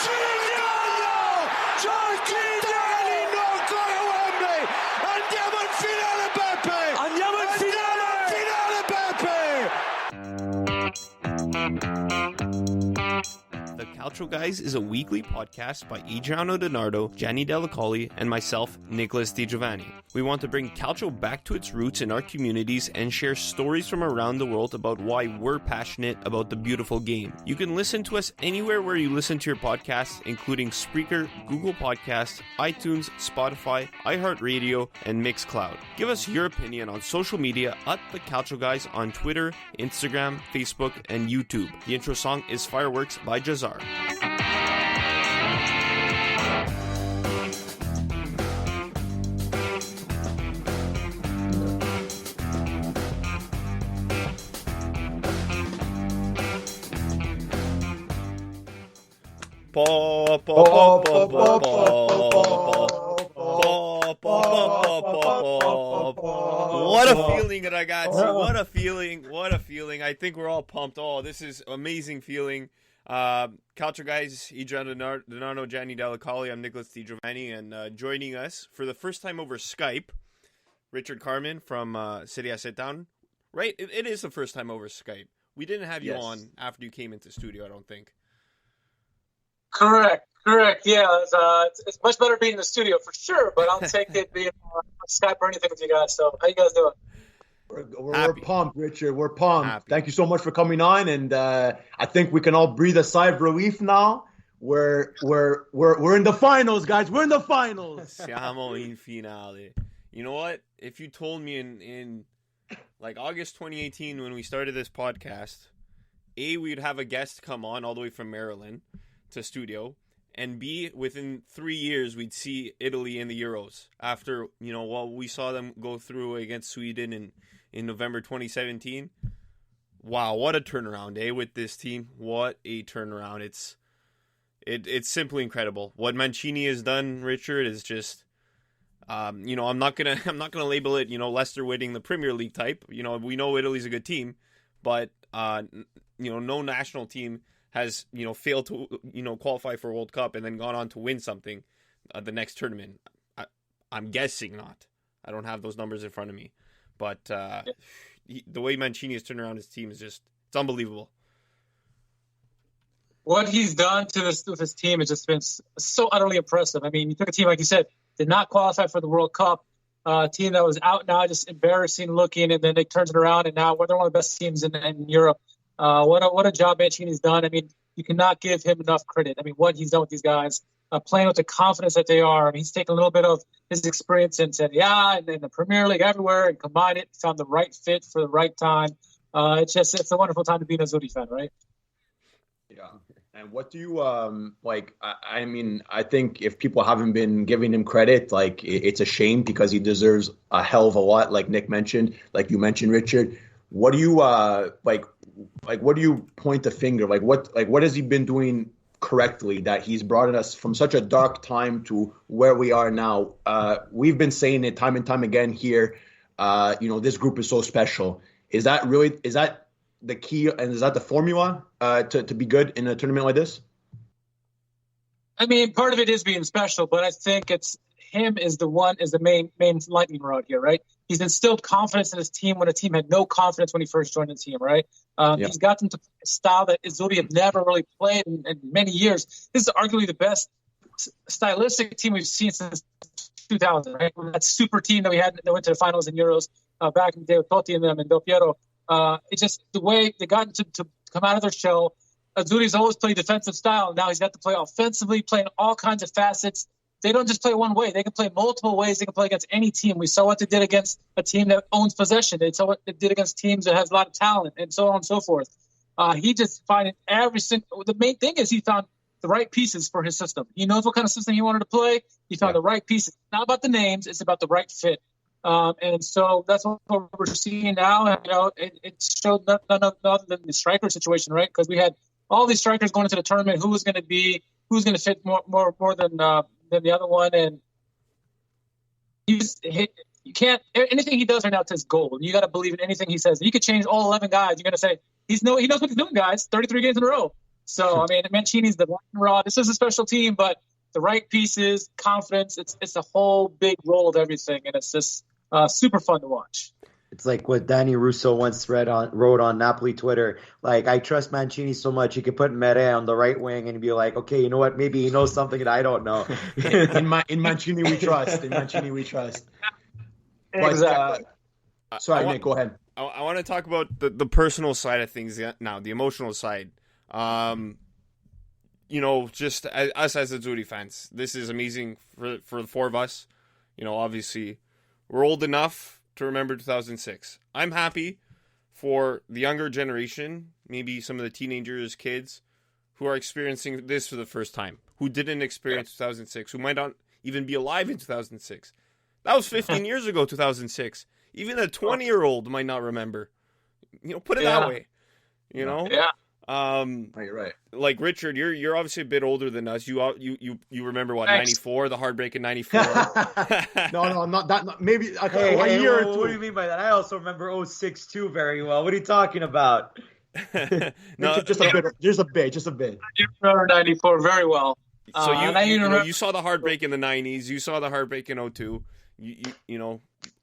Svignano! Giorgini non ancora Wembley! Andiamo al finale, Peppe! Andiamo al finale, Peppe! The Calcio Guys is a weekly podcast by Adriano Donardo, Gianni Delacoli, and myself, Nicholas Di Giovanni. We want to bring Calcio back to its roots in our communities and share stories from around the world about why we're passionate about the beautiful game. You can listen to us anywhere where you listen to your podcasts, including Spreaker, Google Podcasts, iTunes, Spotify, iHeart Radio, and Mixcloud. Give us your opinion on social media at The Calcio Guys on Twitter, Instagram, Facebook, and YouTube. The intro song is Fireworks by Jazar. What a feeling, ragazzi. What a feeling. What a feeling. I think we're all pumped. Oh, this is amazing feeling. Calcio Guys, Adriano Donardo, Gianni Delacoli. I'm Nicholas Di Giovanni, and joining us for the first time over Skype, Richard Kharman from Serie A Sitdown. Right? It is the first time over Skype. We didn't have you on after you came into studio, I don't think. Correct. Yeah, it's much better being in the studio for sure, but I'll take it being on Skype or anything with you guys. So how you guys doing? We're pumped, Richard. We're pumped. Happy. Thank you so much for coming on, and I think we can all breathe a sigh of relief now. We're in the finals, guys. We're in the finals. Siamo in finale. You know what? If you told me in like August 2018 when we started this podcast, A, we'd have a guest come on all the way from Maryland to studio, and B, within 3 years we'd see Italy in the Euros after we saw them go through against Sweden in November 2017. Wow, what a turnaround, with this team. What a turnaround. It's simply incredible. What Mancini has done, Richard, is just I'm not gonna label it, Leicester winning the Premier League type. We know Italy's a good team, but no national team has, failed to, qualify for a World Cup and then gone on to win something the next tournament. I'm guessing not. I don't have those numbers in front of me. But the way Mancini has turned around his team is it's unbelievable. What he's done with his team has just been so utterly impressive. I mean, you took a team, like you said, did not qualify for the World Cup, a team that was out now, just embarrassing looking, and then they turned it around, and now they're one of the best teams in Europe. What a job Mancini's done. I mean, you cannot give him enough credit. I mean, what he's done with these guys, playing with the confidence that they are. I mean, he's taken a little bit of his experience and said, and then the Premier League everywhere, and combined it, found the right fit for the right time. It's a wonderful time to be an Azzurri fan, right? Yeah. And what do you like? I mean, I think if people haven't been giving him credit, like it's a shame because he deserves a hell of a lot. Like Nick mentioned, like you mentioned, Richard. What do you like? What do you point the finger? What has he been doing correctly that he's brought us from such a dark time to where we are now? We've been saying it time and time again here. This group is so special. Is that the key, and is that the formula to be good in a tournament like this? I mean, part of it is being special, but I think it's him is the main lightning rod here, right? He's instilled confidence in his team when a team had no confidence when he first joined the team, right? He's got them to play a style that Azzurri have never really played in many years. This is arguably the best stylistic team we've seen since 2000, right? That super team that we had that went to the finals in Euros back in the day with Totti and them and Del Piero. It's just the way they got to come out of their shell. Azzurri's always played defensive style. Now he's got to play offensively, playing all kinds of facets. They don't just play one way. They can play multiple ways. They can play against any team. We saw what they did against a team that owns possession. They saw what they did against teams that has a lot of talent, and so on and so forth. He just finding every single. The main thing is he found the right pieces for his system. He knows what kind of system he wanted to play. He found the right pieces. It's not about the names. It's about the right fit. And so that's what we're seeing now. And, it showed none other than the striker situation, right? Because we had all these strikers going into the tournament. Who's going to fit more than the other one? And you can't. Anything he does right now says gold. You got to believe in anything he says. You could change all 11 guys. You're going to say he knows what he's doing, guys. 33 games in a row. So, I mean, Mancini's the lightning rod. This is a special team, but the right pieces, confidence, it's a whole big roll of everything, and it's just super fun to watch. It's like what Danny Russo once wrote on Napoli Twitter. Like, I trust Mancini so much, he could put Mere on the right wing and be like, okay, you know what? Maybe he knows something that I don't know. in Mancini we trust. In Mancini we trust. Exactly. Sorry, Nick, go ahead. I want to talk about the personal side of things now, the emotional side. Just us as Azzurri fans, this is amazing for the four of us. Obviously, we're old enough to remember 2006. I'm happy for the younger generation, maybe some of the teenagers, kids, who are experiencing this for the first time, who didn't experience 2006, who might not even be alive in 2006. That was 15 years ago, 2006. Even a 20-year-old might not remember. Put it that way. Yeah. You're right. Like Richard, you're obviously a bit older than us. You remember what, Thanks. 94, the heartbreak in 94. No, I'm not that. Maybe a What year or two. do you mean by that? I also remember 06 too very well. What are you talking about? No, just a bit. You remember 94 very well. So you saw the heartbreak in the 90s. You saw the heartbreak in 02.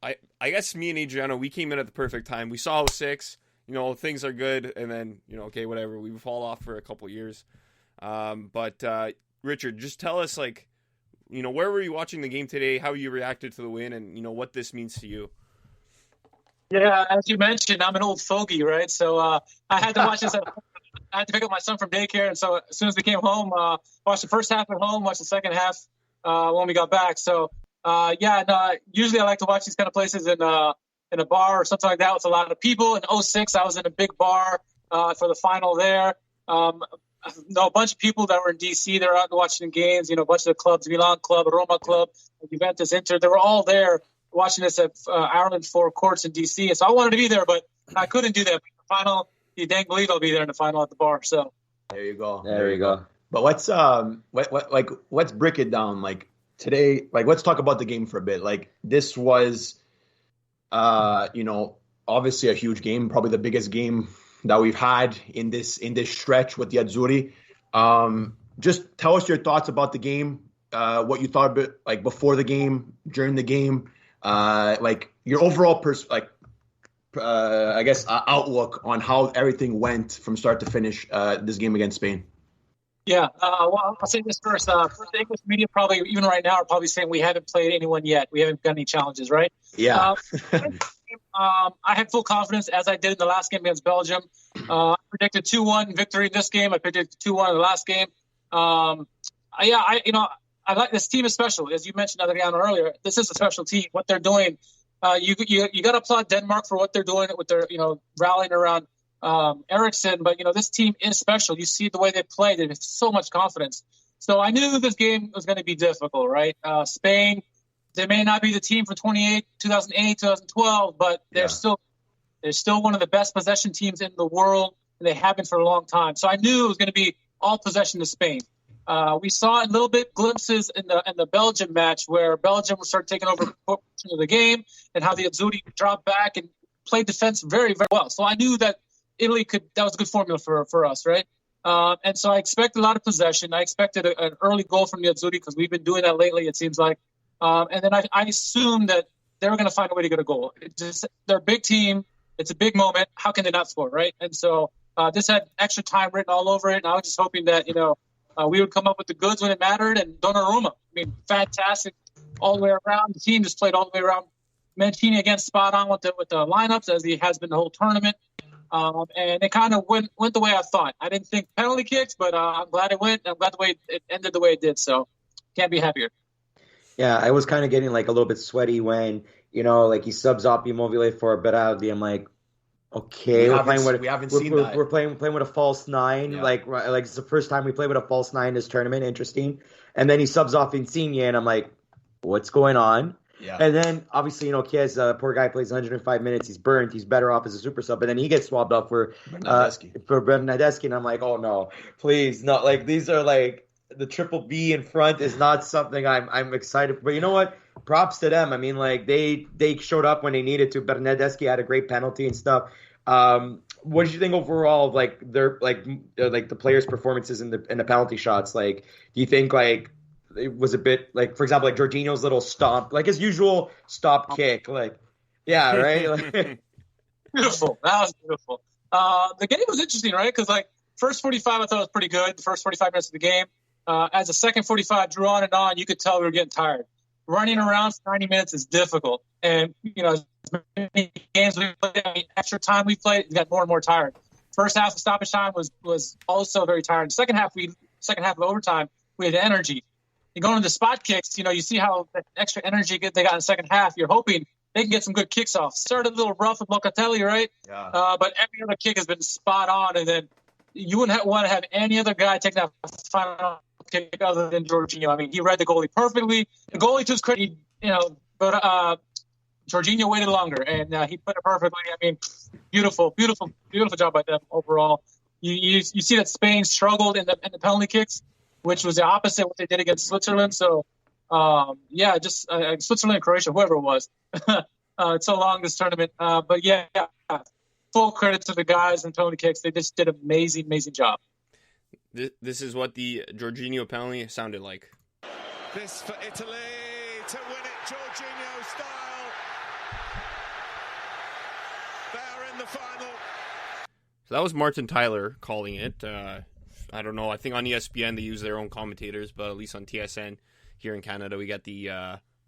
I guess me and Adriano, we came in at the perfect time. We saw 06. Things are good, and then, okay, whatever. We fall off for a couple years. But Richard, just tell us, where were you watching the game today, how you reacted to the win, and, what this means to you? Yeah, as you mentioned, I'm an old fogey, right? So I had to watch this. I had to pick up my son from daycare, and so as soon as we came home, watched the first half at home, watched the second half when we got back. So, usually I like to watch these kind of places in a bar or something like that with a lot of people. In 06, I was in a big bar for the final there. I know a bunch of people that were in D.C. They're out watching games, a bunch of the clubs, Milan Club, Roma Club, Juventus, Inter. They were all there watching this at Ireland Four Courts in D.C. So I wanted to be there, but I couldn't do that. The final, you dang believe I'll be there in the final at the bar. So there you go. There you go. But let's break it down. Like today, let's talk about the game for a bit. Like this was obviously a huge game, probably the biggest game that we've had in this stretch with the Azzurri. Just tell us your thoughts about the game, what you thought about, before the game, during the game, your overall outlook on how everything went from start to finish this game against Spain. Yeah, I'll say this first. The English media probably, even right now, are probably saying we haven't played anyone yet. We haven't got any challenges, right? Yeah. I had full confidence, as I did in the last game against Belgium. I predicted 2-1 victory in this game. I predicted 2-1 in the last game. I like this team is special, as you mentioned, Adriano, earlier. This is a special team. What they're doing, you got to applaud Denmark for what they're doing with their rallying around Eriksson, but this team is special. You see the way they play; they have so much confidence. So I knew this game was going to be difficult, right? Spain, they may not be the team from 2008, 2012, but they're still one of the best possession teams in the world, and they have been for a long time. So I knew it was going to be all possession to Spain. We saw a little bit glimpses in the Belgium match where Belgium would start taking over of the game, and how the Azzurri dropped back and played defense very, very well. So I knew that Italy that was a good formula for us, right? And so I expected a lot of possession. I expected an early goal from the Azzurri because we've been doing that lately, it seems like. And then I assumed that they were going to find a way to get a goal. They're a big team. It's a big moment. How can they not score, right? And so this had extra time written all over it, and I was just hoping that, we would come up with the goods when it mattered. And Donnarumma, fantastic all the way around. The team just played all the way around. Mancini again spot on with the lineups, as he has been the whole tournament. And it kind of went the way I thought. I didn't think penalty kicks, but I'm glad it went. I'm glad the way it ended the way it did. So can't be happier. Yeah, I was kind of getting a little bit sweaty when, he subs off Immobile for Berardi. I'm like, okay, we haven't seen that. We're playing with a false nine. Yeah. Like it's the first time we play with a false nine this tournament. Interesting. And then he subs off Insigne, and I'm like, what's going on? Yeah. And then, obviously, Chiesa, poor guy, plays 105 minutes. He's burnt. He's better off as a super sub. But then he gets swapped up for Bernardeschi. And I'm like, oh, no, please. No, these are the triple B in front is not something I'm excited for. But you know what? Props to them. They showed up when they needed to. Bernardeschi had a great penalty and stuff. What did you think overall of their the players' performances in the penalty shots? Like, do you think like it was a bit like, for example, like Jorginho's little stomp, like his usual stop kick, like yeah, right? Like, Beautiful. That was beautiful. The game was interesting, right? Because like first 45, I thought was pretty good. The first 45 minutes of the game. As the second 45 drew on and on, you could tell we were getting tired. Running around for 90 minutes is difficult, and as many games we played, extra time we played, we got more and more tired. First half of stoppage time was also very tired. Second half of overtime, we had energy. You go into the spot kicks, you see how that extra energy they got in the second half. You're hoping they can get some good kicks off. Started a little rough with Locatelli, right? Yeah. But every other kick has been spot on, and then you wouldn't want to have any other guy take that final kick other than Jorginho. I mean, he read the goalie perfectly. The goalie, to his credit, but Jorginho waited longer, and he put it perfectly. I mean, beautiful job by them overall. You see that Spain struggled in the penalty kicks, which was the opposite of what they did against Switzerland. So, Switzerland and Croatia, whoever it was. It's so long, this tournament. But yeah, full credit to the guys in penalty kicks. They just did an amazing job. This is what the Jorginho penalty sounded like. This for Italy to win it, Jorginho style. They are in the final. So that was Martin Tyler calling it. I don't know. I think on ESPN they use their own commentators, but at least on TSN here in Canada we got the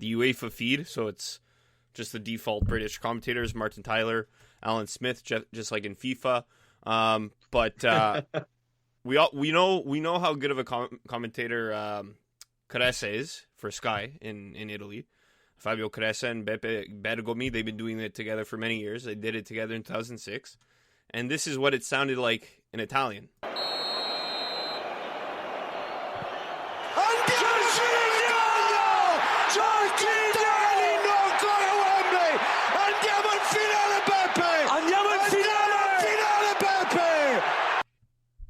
UEFA feed, so it's just the default British commentators: Martin Tyler, Alan Smith, just like in FIFA. But we know how good of a commentator Caressa is for Sky in Italy. Fabio Caressa and Beppe Bergomi, they've been doing it together for many years. They did it together in 2006. And this is what it sounded like in Italian.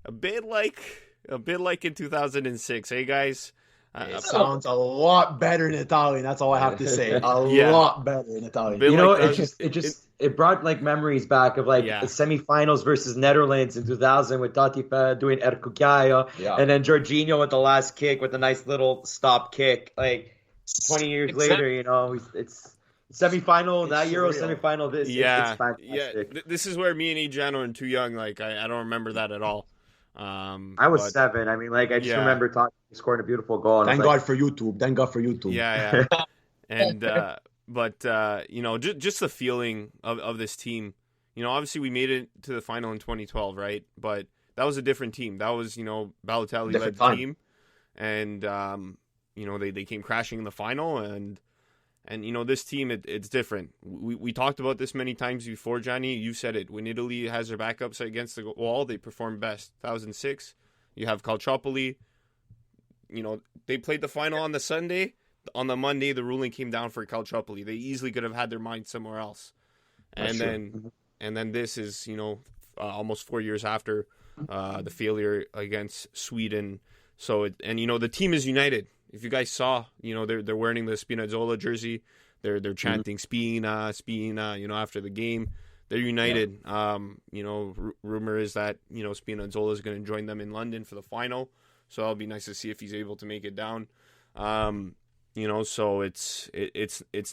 A bit like in 2006, hey guys? It sounds a lot better in Italian. That's all I have to say. Lot better in Italian. It brought like memories back of like the semifinals versus Netherlands in 2000 with Totti doing El Cucchiaio, and then Jorginho with the last kick with a nice little stop kick. Like 20 years later, it's semifinal, that Euro semifinal. It's fantastic. This is where me and Adriano are too young. Like I don't remember that at all. I was 7. I mean, like I just remember scoring a beautiful goal. Thank God for YouTube. Yeah. And just the feeling of this team. Obviously we made it to the final in 2012, right? But that was a different team. That was Balotelli led the team, and they came crashing in the final, and this team, it's different. We talked about this many times before, Johnny. You said it. When Italy has their backups against the wall, they perform best. 2006, you have Calciopoli. They played the final on the Sunday. On the Monday, the ruling came down for Calciopoli. They easily could have had their mind somewhere else. And then this is, almost 4 years after the failure against Sweden. So, the team is united. If you guys saw, they're wearing the Spinazzola jersey. They're chanting Spina, after the game. They're united. Yeah. Rumor is that, Spinazzola is going to join them in London for the final. So it'll be nice to see if he's able to make it down. So it's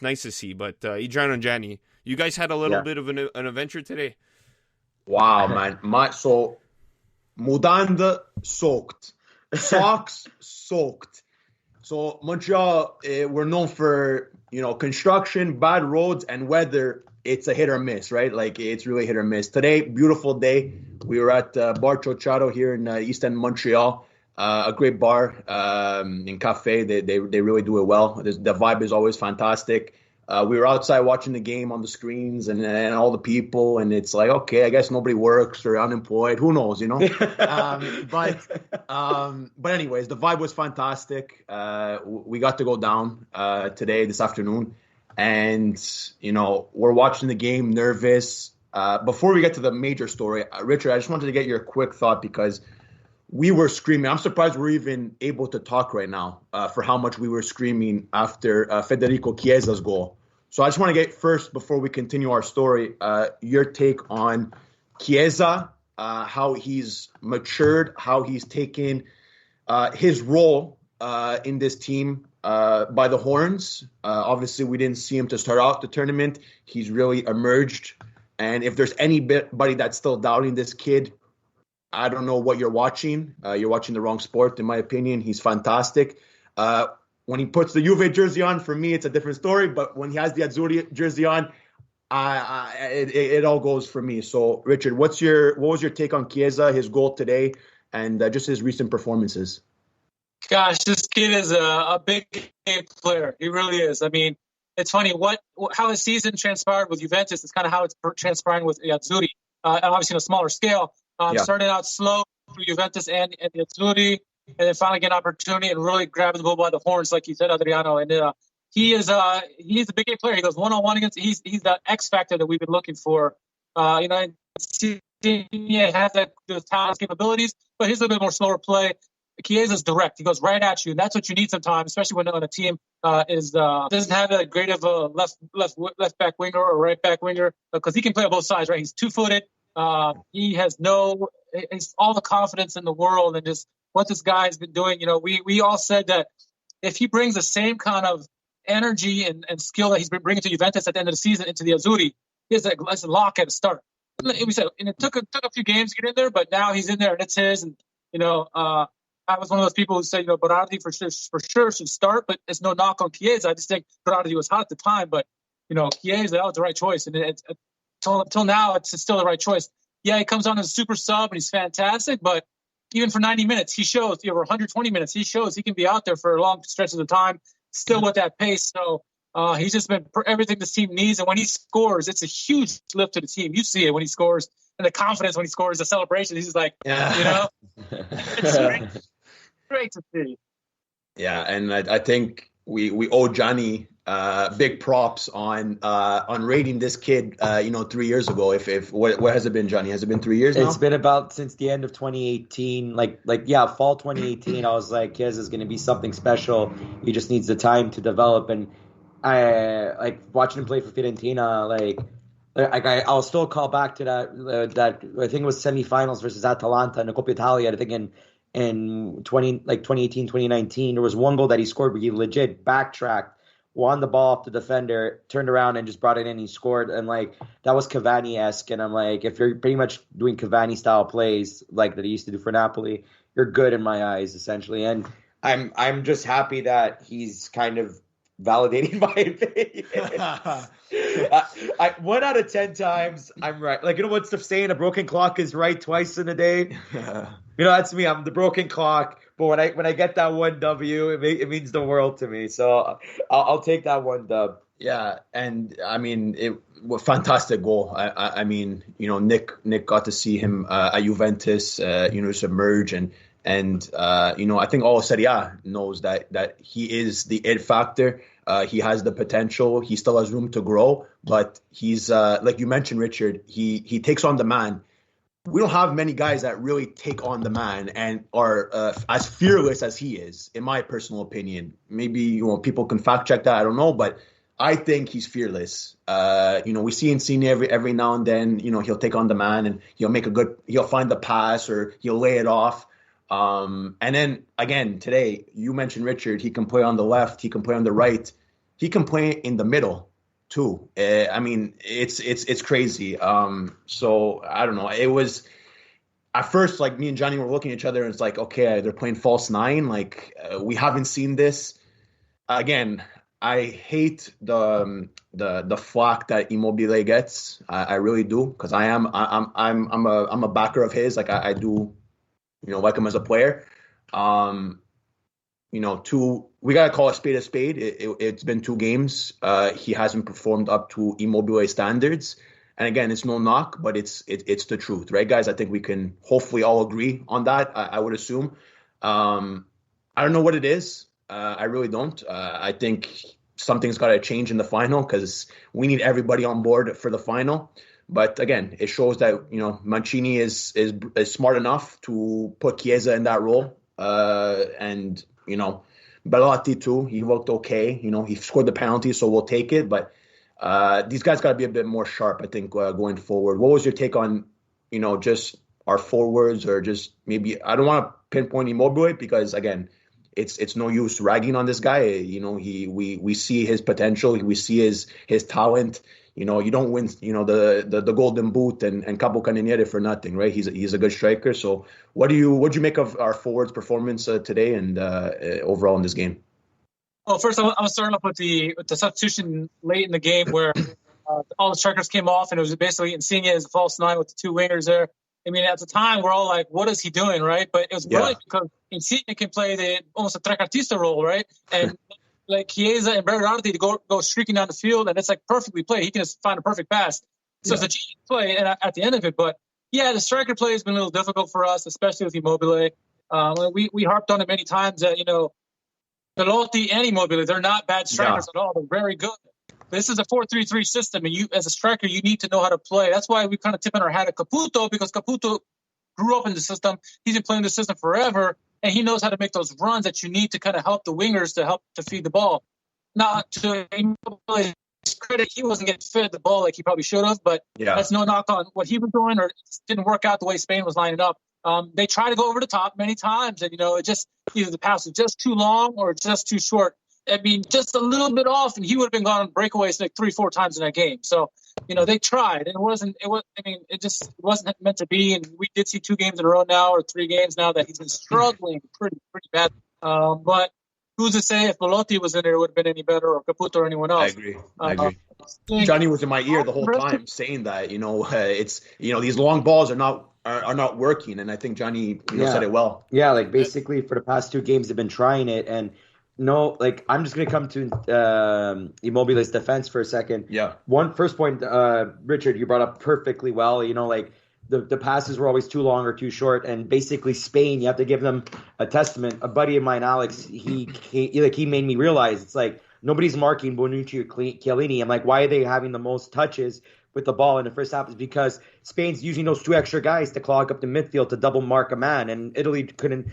nice to see. But Adriano and Gianni, you guys had a little bit of an adventure today. Wow, man. So Mudand soaked. Socks soaked. So Montreal, we're known for, construction, bad roads, and weather. It's a hit or miss, right? Like, it's really hit or miss. Today, beautiful day. We were at Bar Ciociaro here in East End, Montreal. A great bar in cafe. They really do it well. The vibe is always fantastic. We were outside watching the game on the screens and all the people, and it's like, okay, I guess nobody works or unemployed. Who knows, But anyways, the vibe was fantastic. We got to go down this afternoon, and we're watching the game, nervous. Before we get to the major story, Richard, I just wanted to get your quick thought because we were screaming. I'm surprised we're even able to talk right now for how much we were screaming after Federico Chiesa's goal. So I just want to get first, before we continue our story, your take on Chiesa, how he's matured, how he's taken his role in this team by the horns. Obviously, we didn't see him to start out the tournament. He's really emerged. And if there's anybody that's still doubting this kid, I don't know what you're watching. You're watching the wrong sport, in my opinion. He's fantastic. When he puts the Juve jersey on, for me, it's a different story. But when he has the Azzurri jersey on, it all goes for me. So, Richard, what was your take on Chiesa, his goal today, and just his recent performances? Gosh, this kid is a big game player. He really is. I mean, it's funny how his season transpired with Juventus is kind of how it's transpiring with Azzurri, and obviously on a smaller scale. Started out slow through Juventus and the Azzurri, and then finally get an opportunity and really grabbing the bull by the horns, like you said, Adriano. And he's a big game player. He goes one-on-one against. He's the X factor that we've been looking for. He has those talents, capabilities, but he's a little bit more slower play. Chiesa's direct. He goes right at you, and that's what you need sometimes, especially when a team doesn't have that great of a left back winger or right back winger, because he can play on both sides. Right, he's 2-footed. He has he's all the confidence in the world, and just what this guy's been doing. We all said that if he brings the same kind of energy and skill that he's been bringing to Juventus at the end of the season into the Azzurri, he's a lock at the start. We said, and it took a few games to get in there, but now he's in there and it's his. And I was one of those people who said, Berardi for sure should start, but it's no knock on Chiesa. I just think Berardi was hot at the time, but Chiesa, that was the right choice, and until now, it's still the right choice. Yeah, he comes on as a super sub and he's fantastic, but even for 90 minutes, he shows. Over 120 minutes, he shows he can be out there for long stretches of time, still with that pace. So he's just been everything this team needs, and when he scores, it's a huge lift to the team. You see it when he scores, and the confidence when he scores, the celebration. He's just like, it's great to see. Yeah, and I think we owe Johnny big props on rating this kid 3 years ago. If what has it been, Johnny? Has it been 3 years now? It's been about since the end of 2018, fall 2018. I was like, Chiesa is going to be something special. He just needs the time to develop, and I watching him play for Fiorentina. I'll still call back to that I think it was semifinals versus Atalanta in the Coppa Italia. I think in 2018, 2019, there was one goal that he scored where he legit backtracked, won the ball off the defender, turned around and just brought it in. He scored, and that was Cavani-esque. And I'm like, if you're pretty much doing Cavani-style plays like that he used to do for Napoli, you're good in my eyes, essentially. And I'm just happy that he's kind of validating my opinion. 1 out of 10 times I'm right. What's the saying? A broken clock is right twice in a day. That's me. I'm the broken clock. But when I get that one W, it means the world to me. So I'll take that one dub. Yeah, and I mean, it was a fantastic goal. I mean, Nick got to see him at Juventus, submerge, and I think all of Serie A knows that he is the it factor. He has the potential. He still has room to grow, but he's like you mentioned, Richard. He takes on the man. We don't have many guys that really take on the man and are as fearless as he is, in my personal opinion. Maybe people can fact check that. I don't know, but I think he's fearless. We see Insigne every now and then. He'll take on the man and he'll find the pass or he'll lay it off. And then again today, you mentioned Richard. He can play on the left. He can play on the right. He can play in the middle too. I mean, it's crazy. So I don't know. It was at first me and Johnny were looking at each other and it's like, okay, they're playing false nine. We haven't seen this again. I hate the flack that Immobile gets. I really do, because I'm a backer of his. I do. Like him as a player. We gotta call a spade a spade. It's been 2 games. He hasn't performed up to Immobile standards. And again, it's no knock, but it's the truth, right, guys? I think we can hopefully all agree on that. I would assume. I don't know what it is. I really don't. I think something's got to change in the final, because we need everybody on board for the final. But again, it shows that Mancini is smart enough to put Chiesa in that role, and Belotti too. He looked okay. He scored the penalty, so we'll take it. But these guys got to be a bit more sharp, I think, going forward. What was your take on just our forwards or just maybe I don't want to pinpoint Immobile because again, it's no use ragging on this guy. We see his potential, we see his talent. You don't win, the Golden Boot and Cabo Caniniere for nothing, right? He's a good striker. So what'd you make of our forwards' performance today and overall in this game? Well, first I was starting off with the substitution late in the game where all the strikers came off and it was basically Insigne as a false nine with the two wingers there. I mean, at the time we're all like, "What is he doing?" Right? But it was brilliant because Insigne can play almost a trequartista role, right? And like Chiesa and Berardi to go streaking down the field, and it's like perfectly played. He can just find a perfect pass. So it's a genius play and at the end of it. But yeah, the striker play has been a little difficult for us, especially with Immobile. We harped on it many times that Belotti and Immobile, they're not bad strikers at all. They're very good. This is a 4-3-3 system, and you, as a striker, you need to know how to play. That's why we kind of tip in our hat at Caputo, because Caputo grew up in the system. He's been playing the system forever, and he knows how to make those runs that you need to kind of help the wingers to help to feed the ball. Now, to Immobile's credit, he wasn't getting fed the ball like he probably should have, but that's no knock on what he was doing, or it just didn't work out the way Spain was lining up. They tried to go over the top many times, and it just either the pass was just too long or just too short. I mean, just a little bit off, and he would have been gone on breakaways like 3-4 times in that game. So, they tried, and it just wasn't meant to be. And we did see 2 games in a row now, or 3 games now, that he's been struggling pretty bad. But who's to say if Belotti was in there, it would have been any better, or Caputo or anyone else? I agree. Johnny was in my ear the whole time saying that, it's, these long balls are not working. And I think Johnny said it well. Yeah, like basically for the past 2 games, they've been trying it. And I'm just going to come to Immobile's defense for a second. Yeah. First point, Richard, you brought up perfectly well. The passes were always too long or too short. And basically Spain, you have to give them a testament. A buddy of mine, Alex, he made me realize it's like nobody's marking Bonucci or Chiellini. I'm like, why are they having the most touches with the ball in the first half? Is because Spain's using those 2 extra guys to clog up the midfield to double mark a man, and Italy couldn't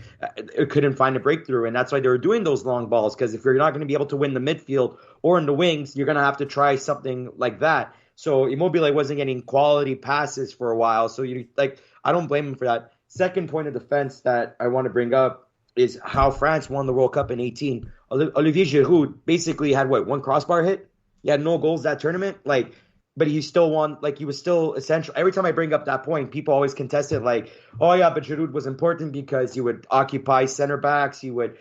find a breakthrough, and that's why they were doing those long balls, because if you're not going to be able to win the midfield or in the wings, you're going to have to try something like that. So Immobile wasn't getting quality passes for a while, so I don't blame him for that. Second point of defense that I want to bring up is how France won the World Cup in 2018. Olivier Giroud basically had 1 crossbar hit? He had no goals that tournament, but he still won. He was still essential. Every time I bring up that point, people always contest it. Oh yeah, but Giroud was important because he would occupy center backs. He would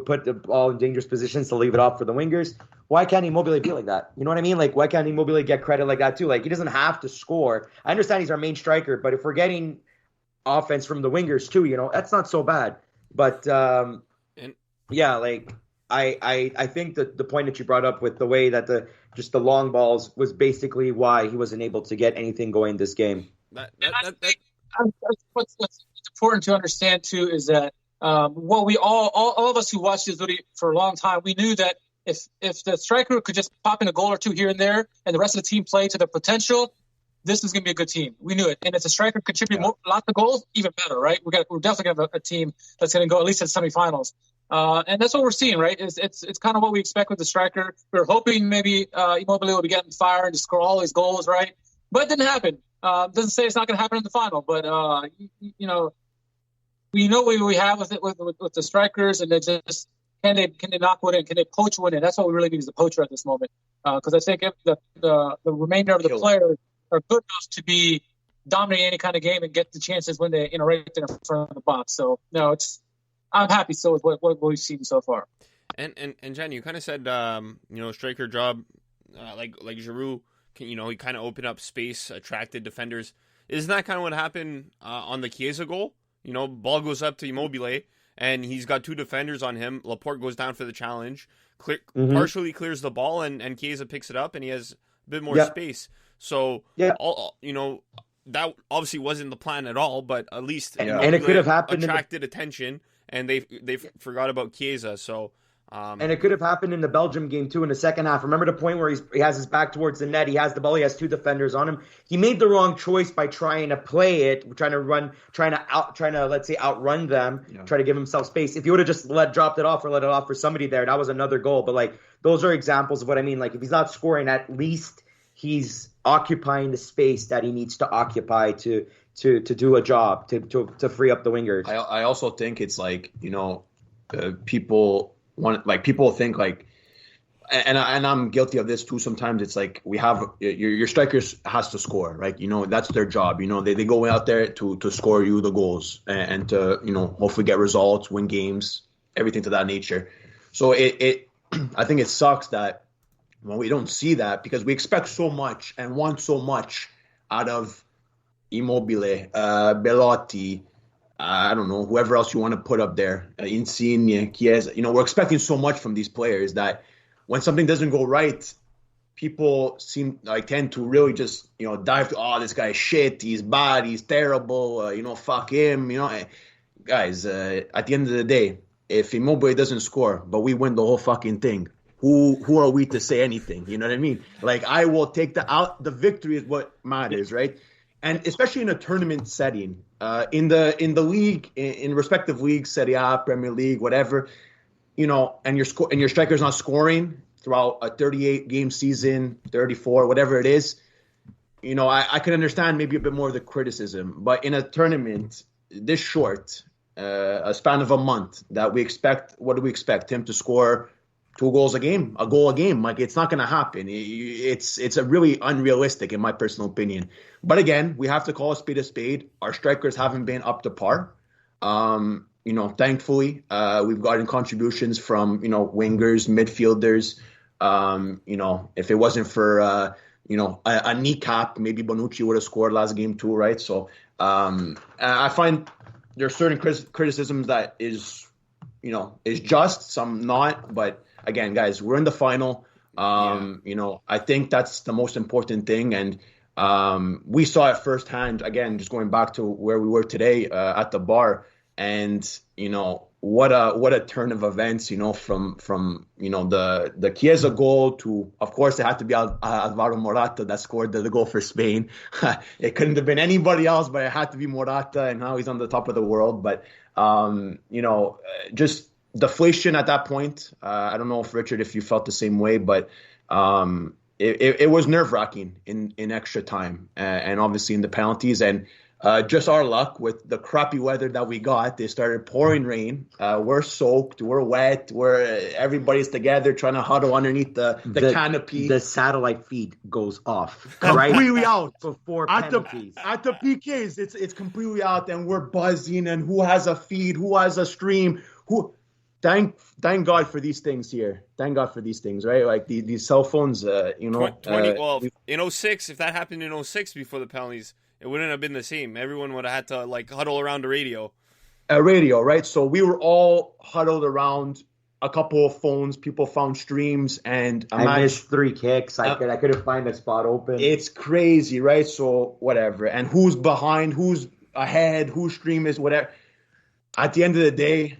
put the ball in dangerous positions to leave it off for the wingers. Why can't Immobile be like that? You know what I mean? Why can't Immobile get credit like that too? He doesn't have to score. I understand he's our main striker, but if we're getting offense from the wingers too, that's not so bad. But I think that the point that you brought up with the way that the long balls was basically why he wasn't able to get anything going this game. What's important to understand too is that what we all of us who watched Azzurri for a long time, we knew that if the striker could just pop in a goal or 2 here and there, and the rest of the team play to their potential, this is going to be a good team. We knew it. And if the striker contribute lots of goals, even better, right? We're definitely going to have a team that's going to go at least to the semifinals. And that's what we're seeing, right? It's kind of what we expect with the striker. We're hoping maybe Immobile will be getting fire and just score all his goals, right? But it didn't happen. Doesn't say it's not going to happen in the final, but we know what we have with it with the strikers, and they just can they knock one in? Can they poach one in? That's what we really need is a poacher at this moment, because I think if the remainder of the players are good enough to be dominating any kind of game and get the chances when they right there in front of the box. So no, I'm happy still with what we've seen so far. And Jen, you kind of said striker job like Giroud, he kind of opened up space, attracted defenders. Isn't that kind of what happened on the Chiesa goal? Ball goes up to Immobile, and he's got 2 defenders on him. Laporte goes down for the challenge, partially clears the ball, and Chiesa picks it up, and he has a bit more space. So, that obviously wasn't the plan at all, but at least and it could have happened. Attracted attention, and they forgot about Chiesa. So, and it could have happened in the Belgium game too in the second half. Remember the point where he has his back towards the net, he has the ball, he has 2 defenders on him. He made the wrong choice by trying to play it, trying to let's say outrun them, try to give himself space. If he would have just dropped it off or let it off for somebody there, that was another goal. But those are examples of what I mean. If he's not scoring, at least he's occupying the space that he needs to occupy to to do a job to free up the wingers. I also think it's like, people think like, and I'm guilty of this too. Sometimes it's like we have your strikers has to score, right? That's their job. They go out there to score you the goals and to hopefully get results, win games, everything to that nature. So I think it sucks that when we don't see that, because we expect so much and want so much out of Immobile, Belotti, I don't know, whoever else you want to put up there, Insigne, Chiesa. We're expecting so much from these players that when something doesn't go right, people tend to really just dive to, oh, this guy's shit, he's bad, he's terrible, fuck him. Guys, at the end of the day, if Immobile doesn't score but we win the whole fucking thing, who are we to say anything? You know what I mean? Like, I will take the victory is what matters, right? And especially in a tournament setting, in the league, in respective leagues, Serie A, Premier League, whatever, and your striker's not scoring throughout a 38-game season, 34, whatever it is, I can understand maybe a bit more of the criticism. But in a tournament this short, a span of a month, that what do we expect? Him to score 2 goals a game, a goal a game? Like, it's not going to happen. It's a really unrealistic, in my personal opinion. But again, we have to call a spade a spade. Our strikers haven't been up to par. Thankfully, we've gotten contributions from, wingers, midfielders. If it wasn't for, a kneecap, maybe Bonucci would have scored last game too, right? So I find there are certain criticisms that is just, some not. But again, guys, we're in the final. I think that's the most important thing. And we saw it firsthand, again, just going back to where we were today at the bar. And, what a turn of events, from the Chiesa goal to, of course, it had to be Alvaro Morata that scored the goal for Spain. It couldn't have been anybody else, but it had to be Morata, and now he's on the top of the world. But, just deflation at that point. I don't know if, Richard, if you felt the same way, but it was nerve-wracking in extra time and obviously in the penalties. And just our luck with the crappy weather that we got. They started pouring rain. We're soaked. We're wet. Everybody's together trying to huddle underneath the canopy. The satellite feed goes off. Completely out. Before penalties. At the PKs, it's completely out, and we're buzzing. And who has a feed? Who has a stream? Thank God for these things here. Thank God for these things, right? Like these cell phones, in 06, if that happened in 06 before the penalties, it wouldn't have been the same. Everyone would have had to huddle around a radio. A radio, right? So we were all huddled around a couple of phones. People found streams, and I missed 3 kicks. I couldn't find a spot open. It's crazy, right? So whatever. And who's behind? Who's ahead? Whose stream is whatever? At the end of the day,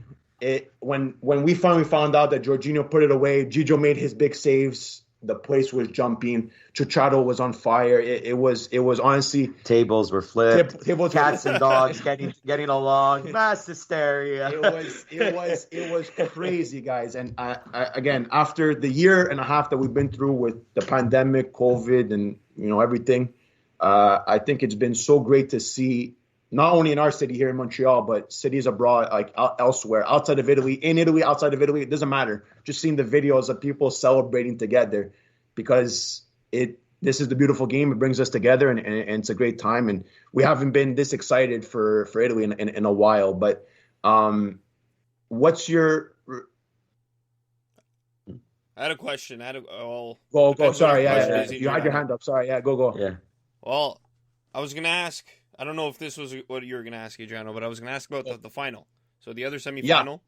when we finally found out that Jorginho put it away, Gigio made his big saves. The place was jumping. Chicharito was on fire. It was honestly, tables were flipped. Cats and dogs getting along. Mass hysteria. It was crazy, guys. And I again, after the year and a half that we've been through with the pandemic, COVID, and everything, I think it's been so great to see, not only in our city here in Montreal, but cities abroad, like elsewhere, outside of Italy, in Italy, outside of Italy, it doesn't matter. Just seeing the videos of people celebrating together, because this is the beautiful game. It brings us together, and it's a great time. And we haven't been this excited for Italy in a while. But what's your? I had a question. Go. Sorry, you had your hand up. Sorry, go. Yeah. Well, I was gonna ask. I don't know if this was what you were going to ask, Adriano, but I was going to ask about the final. So the other semifinal,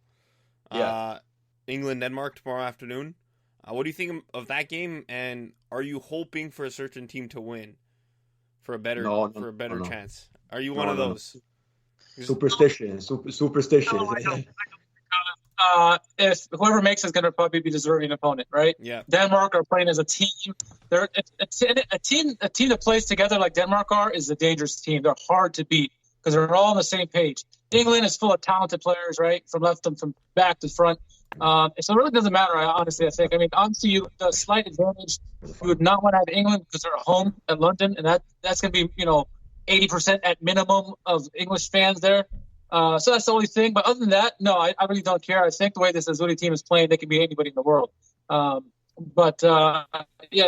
England-Denmark tomorrow afternoon. What do you think of that game? And are you hoping for a certain team to win for a better chance? Are you one of those? Superstition. If whoever makes it is going to probably be deserving opponent, right? Yeah. Denmark are playing as a team. They're a team that plays together like Denmark is a dangerous team. They're hard to beat because they're all on the same page. England is full of talented players, right? From left and from back to front. So it really doesn't matter, honestly, I think. I mean, obviously, the slight advantage, you would not want to have England because they're at home at London, and that's going to be, 80% at minimum of English fans there. So that's the only thing. But other than that, no, I really don't care. I think the way this Azzurri team is playing, they can beat anybody in the world. Yeah,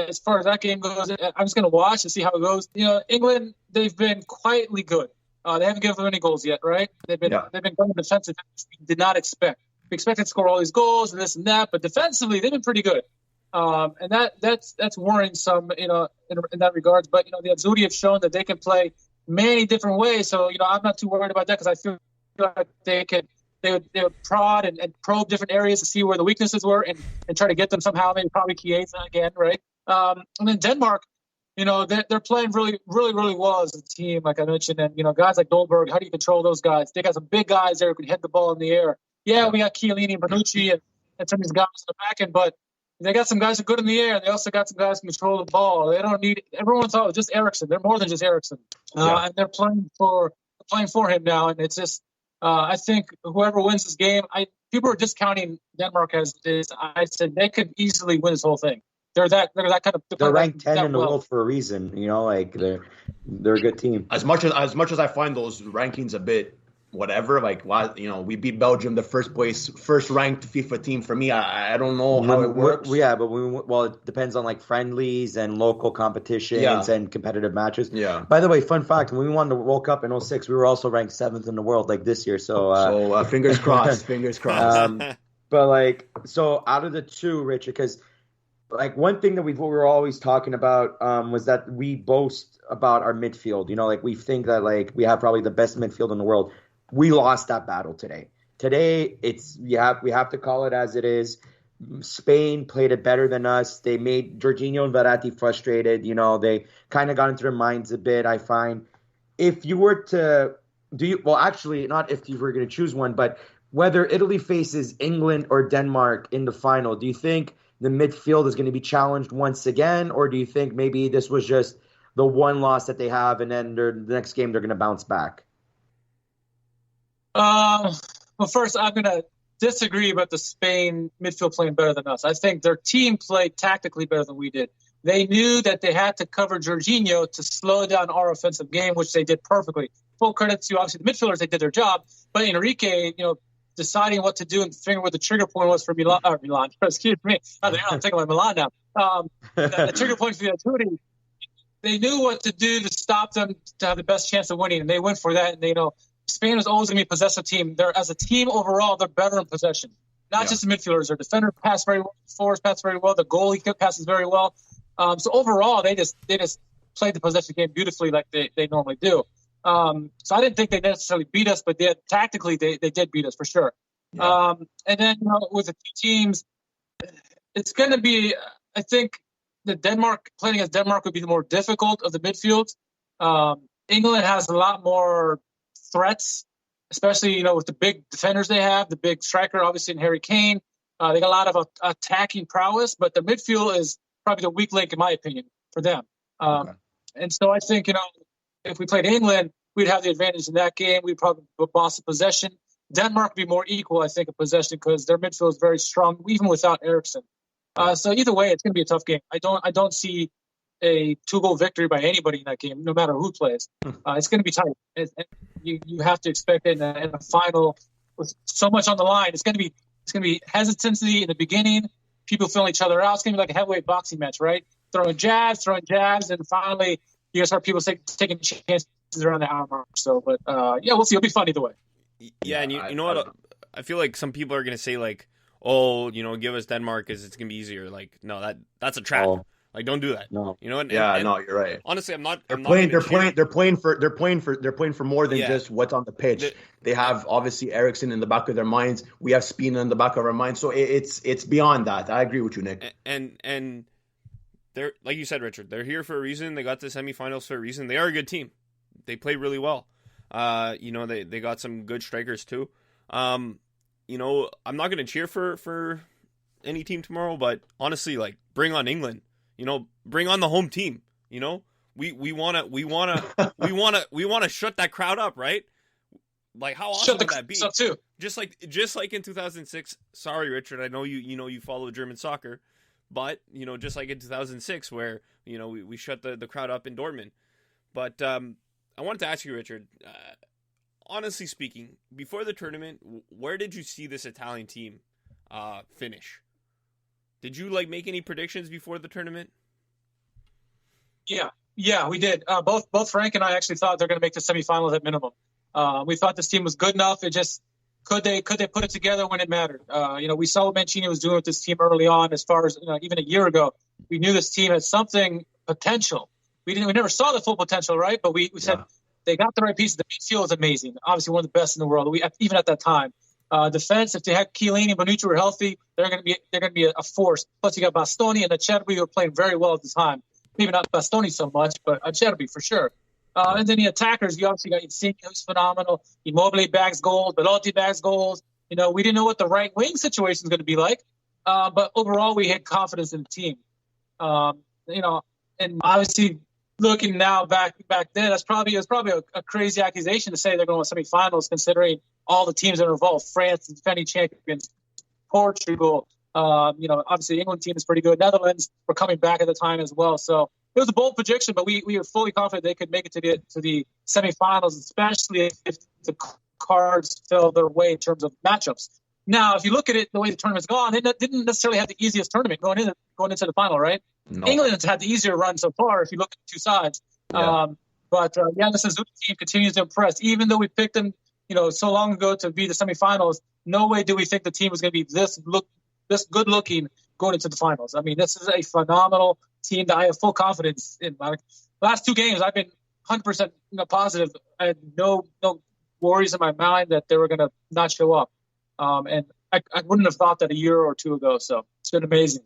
as far as that game goes, I'm just going to watch and see how it goes. England, they've been quietly good. They haven't given them any goals yet, right? They've been going defensive. We did not expect. We expected to score all these goals and this and that, but defensively, they've been pretty good. And that's worrying some, in that regards. But, the Azzurri have shown that they can play many different ways. So, I'm not too worried about that because I feel like they would prod and probe different areas to see where the weaknesses were and try to get them somehow, maybe probably Chiesa again, right? And then Denmark, they're playing really, really, really well as a team, like I mentioned. And, guys like Dolberg, how do you control those guys? They got some big guys there who can hit the ball in the air. Yeah, we got Chiellini and Bonucci and some of these guys in the back end, but they got some guys who are good in the air. They also got some guys who control the ball. They don't need everyone thought just Eriksson. They're more than just Eriksson. And they're playing for him now. And it's just I think whoever wins this game, people are discounting Denmark as is. I said they could easily win this whole thing. They're that kind of. They're ranked 10 in the world for a reason. They're a good team. As much as I find those rankings a bit whatever, we beat Belgium, the first ranked FIFA team. For me, I don't know how it works. Yeah, but it depends on friendlies and local competitions and competitive matches. Yeah. By the way, fun fact: when we won the World Cup in 2006, we were also ranked 7th in the world this year. So fingers crossed. Fingers crossed. So out of the two, Richard, because one thing that we were always talking about was that we boast about our midfield. We think that we have probably the best midfield in the world. We lost that battle today. Today, we have to call it as it is. Spain played it better than us. They made Jorginho and Verratti frustrated. They kind of got into their minds a bit, I find. If you were to not if you were going to choose one, but whether Italy faces England or Denmark in the final, do you think the midfield is going to be challenged once again, or do you think maybe this was just the one loss that they have and then the next game they're going to bounce back? Well, first, I'm going to disagree about the Spain midfield playing better than us. I think their team played tactically better than we did. They knew that they had to cover Jorginho to slow down our offensive game, which they did perfectly. Full credit to, obviously, the midfielders. They did their job. But Enrique, deciding what to do and figuring what the trigger point was for Milan. Excuse me. I'm thinking about Milan now. The trigger point for the Azzurri, they knew what to do to stop them to have the best chance of winning, and they went for that. And Spain is always going to be a possessive team. As a team overall, they're better in possession. Not just the midfielders. Their defender pass very well. The forwards pass very well. The goalie passes very well. So overall, they just played the possession game beautifully like they normally do. So I didn't think they necessarily beat us, but tactically they did beat us for sure. Yeah. And then with the two teams, it's going to be, I think, playing against Denmark would be the more difficult of the midfields. England has a lot more threats, especially, with the big defenders they have, the big striker, obviously, in Harry Kane. They got a lot of attacking prowess, but the midfield is probably the weak link, in my opinion, for them. And so I think, if we played England, we'd have the advantage in that game. We'd probably boss the possession. Denmark would be more equal, I think, in possession because their midfield is very strong, even without Eriksson. So either way, it's going to be a tough game. I don't see a 2-goal victory by anybody in that game, no matter who plays. It's going to be tight. You have to expect it in a final with so much on the line. It's going to be hesitancy in the beginning. People feeling each other out. It's going to be like a heavyweight boxing match, right? Throwing jabs, and finally you guys start people taking chances around the hour mark. So, but we'll see. It'll be fun either way. Yeah, and you know what? I feel like some people are going to say give us Denmark because it's going to be easier. No, that's a trap. Oh. Don't do that. No. You know what? No, you're right. Honestly, I'm not. They're playing for more than just what's on the pitch. They have obviously Eriksson in the back of their minds. We have Spina in the back of our minds. So it's beyond that. I agree with you, Nick. And they're, like you said, Richard. They're here for a reason. They got to semifinals for a reason. They are a good team. They play really well. They got some good strikers too. I'm not going to cheer for any team tomorrow, but honestly, bring on England. Bring on the home team. We want to shut that crowd up, right? How awesome would that be? Too. Just like in 2006. Sorry, Richard. I know you follow German soccer, but just like in 2006, where we shut the crowd up in Dortmund. But I wanted to ask you, Richard. Honestly speaking, before the tournament, where did you see this Italian team finish? Did you make any predictions before the tournament? Yeah, we did. Both Frank and I actually thought they're going to make the semifinals at minimum. We thought this team was good enough. It just could they put it together when it mattered. We saw what Mancini was doing with this team early on. As far as even a year ago, we knew this team had something potential. We never saw the full potential, right? But we said they got the right pieces. The midfield is amazing. Obviously, one of the best in the world. Even at that time. Defense, if they had Chiellini and Bonucci were healthy, they're going to be a force. Plus, you got Bastoni and Azzurri who were playing very well at the time. Maybe not Bastoni so much, but Azzurri for sure. And then the attackers, you obviously got Insigne, who's phenomenal. Immobile bags goals, Belotti bags goals. We didn't know what the right wing situation is going to be like, but overall we had confidence in the team. And obviously looking now back then, it was probably a crazy accusation to say they're going to semifinals, considering all the teams that are involved: France, defending champions, Portugal. Obviously the England team is pretty good. Netherlands were coming back at the time as well. So it was a bold prediction, but we were fully confident they could make it to the semifinals, especially if the cards fell their way in terms of matchups. Now, if you look at it, the way the tournament's gone, they didn't necessarily have the easiest tournament going into the final, right? No. England's had the easier run so far if you look at the two sides. Yeah. The Azzurri team continues to impress. Even though we picked them, so long ago to be the semifinals, no way do we think the team was going to be this good looking going into the finals. I mean, this is a phenomenal team that I have full confidence in. Last two games, I've been 100% positive. I had no worries in my mind that they were going to not show up. And I wouldn't have thought that a year or two ago. So it's been amazing.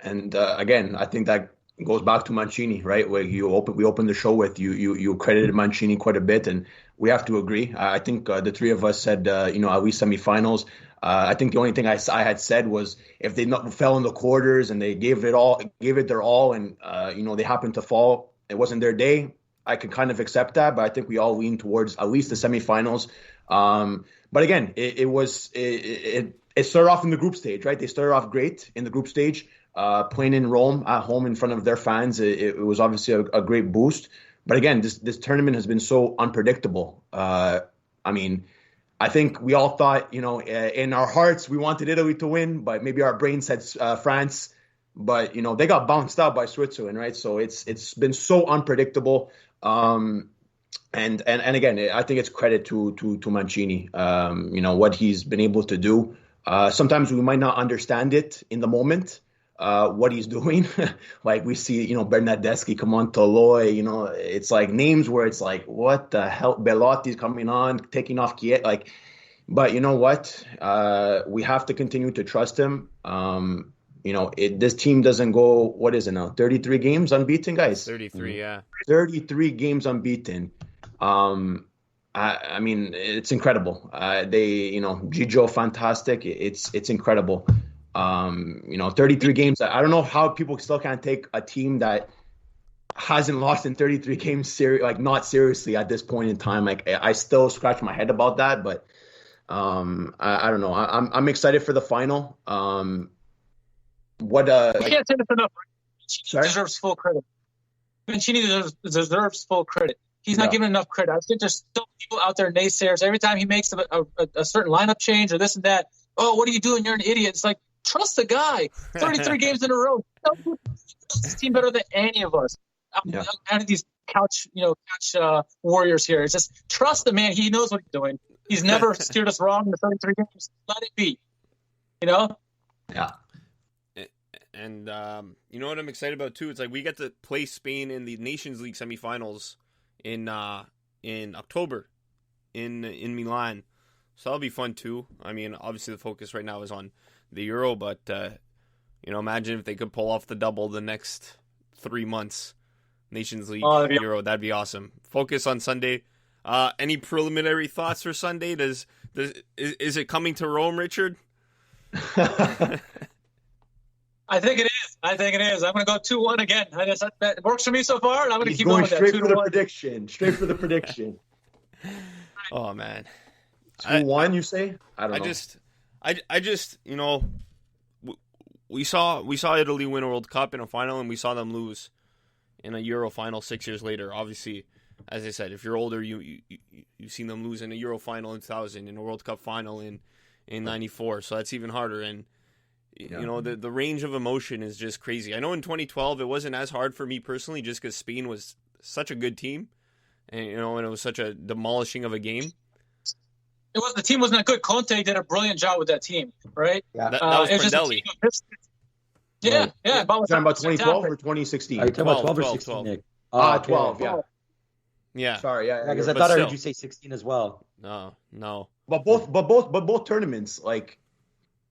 And again, I think that goes back to Mancini, right? Where we opened the show with you credited Mancini quite a bit, and we have to agree. I think the three of us said, at least semifinals. I think the only thing I had said was if they fell in the quarters and they gave it their all, and they happened to fall, it wasn't their day. I could kind of accept that, but I think we all lean towards at least the semifinals. But again, it started off in the group stage, right? They started off great in the group stage, playing in Rome at home in front of their fans. It was obviously a great boost. But again, this tournament has been so unpredictable. I think we all thought, in our hearts, we wanted Italy to win, but maybe our brain said France. But, they got bounced out by Switzerland, right? So it's been so unpredictable. And again, I think it's credit to Mancini, what he's been able to do. Sometimes we might not understand it in the moment, what he's doing. Like we see, Bernardeschi come on, Toloi, it's like names where it's like, what the hell? Belotti's coming on, taking off Kiet. But you know what? We have to continue to trust him. This team doesn't go, what is it now? 33 games unbeaten, guys? 33, yeah. 33 games unbeaten. It's incredible. Gigio, fantastic. It's incredible. 33 games. I don't know how people still can't take a team that hasn't lost in 33 games not seriously at this point in time. I still scratch my head about that, but I don't know. I'm excited for the final. We can't say this enough. Sorry? Deserves full credit. Mancini deserves full credit. He's not given enough credit. I think there's still people out there, naysayers. Every time he makes a certain lineup change or this and that, oh, what are you doing? You're an idiot. It's like, trust the guy. 33 games in a row. He knows this team better than any of us. Out of these couch warriors here. It's just trust the man. He knows what he's doing. He's never steered us wrong in the 33 games. Let it be. Yeah. And you know what I'm excited about too? It's like we get to play Spain in the Nations League semifinals in October in Milan, so that'll be fun too. I mean, obviously the focus right now is on the Euro, but imagine if they could pull off the double the next 3 months, Nations League, Euro. That'd be awesome. Focus on Sunday. Any preliminary thoughts for Sunday? Is it coming to Rome, Richard? I think it is. I'm going to go 2-1 again. That works for me so far, and I'm going to keep going with that. Straight for the prediction. Oh man, 2-1. You say? I don't know. I just we saw Italy win a World Cup in a final, and we saw them lose in a Euro final 6 years later. Obviously, as I said, if you're older, you've seen them lose in a Euro final in 2000, in a World Cup final in 94. So that's even harder. And you know, the range of emotion is just crazy. I know in 2012 it wasn't as hard for me personally, just because Spain was such a good team, and you know, and it was such a demolishing of a game. The team wasn't that good. Conte did a brilliant job with that team, right? Yeah. That was Prandelli. Yeah. You're talking about 2012 or 2016? Are you talking about 12 or 12, 16, 12. Nick? 12, yeah. Yeah. Sorry, yeah. Because I But thought I still. heard you say 16 as well. No. But both tournaments, like,